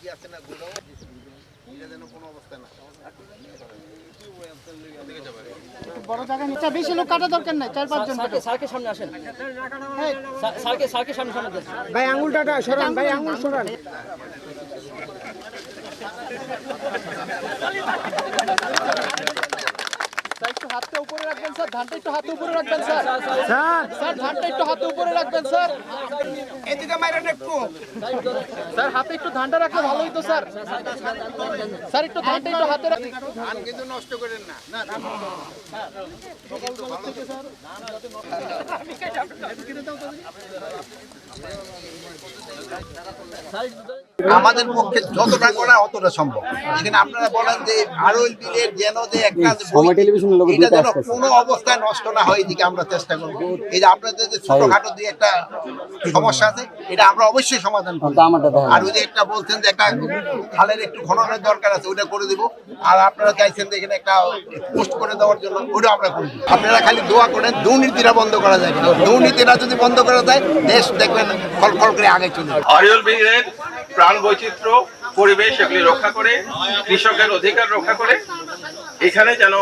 কি আছে না গোড়াও এটা যেন কোনো অবস্থা না বড় জায়গা নিচে বেশি লোক কাটা দরকার নাই, 4-5 জন কাটা। স্যারকে সামনে আসেন, স্যারকে সামনে সামনে দেন। ভাই আঙ্গুলটা সরান, ভাই আঙ্গুল সরান। একটু হাতটা উপরে রাখবেন স্যার, ধানটা একটু হাতে উপরে রাখবেন স্যার। স্যার ধানটা একটু হাতে উপরে রাখবেন স্যার। এদিকে মাইরেন একটু স্যার, হাতে একটু ধানটা রাখলে ভালো হইতো স্যার। স্যার একটু ধানটা একটু হাতে রাখেন। ধান কিন্তু নষ্ট করেন না। আমাদের পক্ষে যতটা করা অতটা সম্ভব। এখানে আপনারা বলেন যে আরএল বিলের যেন যে একটা এটা যেন কোনো অবস্থায় নষ্ট না হয়, এদিকে আমরা চেষ্টা করব। এই যে আপনাদের যে ছোটখাটো দিয়ে একটা সমস্যা আছে, এটা আমরা অবশ্যই সমাধান করব। আর ওই যে একটা বলছেন যে একটা খালের একটু খননের দরকার আছে, ওইটা করে দিব। আর আপনারা চাইছেন যে এখানে একটা পোস্ট করে দেওয়ার জন্য, ওইটা আমরা করব। আপনারা খালি দোয়া করেন দুর্নীতিটা বন্ধ করা যায় কিনা। দুর্নীতিটা যদি বন্ধ করা যায়, দেশ দেখবেন ফলফল করে আগে চলে যাবে। আরএল বিলের প্রাণ বৈচিত্র্য, পরিবেশ এগুলি রক্ষা করে, কৃষকের অধিকার রক্ষা করে এখানে যেন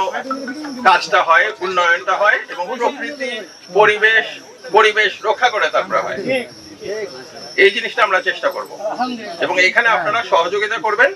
কাজটা হয়, উন্নয়নটা হয় এবং প্রকৃতি পরিবেশ রক্ষা করে তারপরে হয়। এই জিনিসটা আমরা চেষ্টা করব এবং এখানে আপনারা সহযোগিতা করবেন।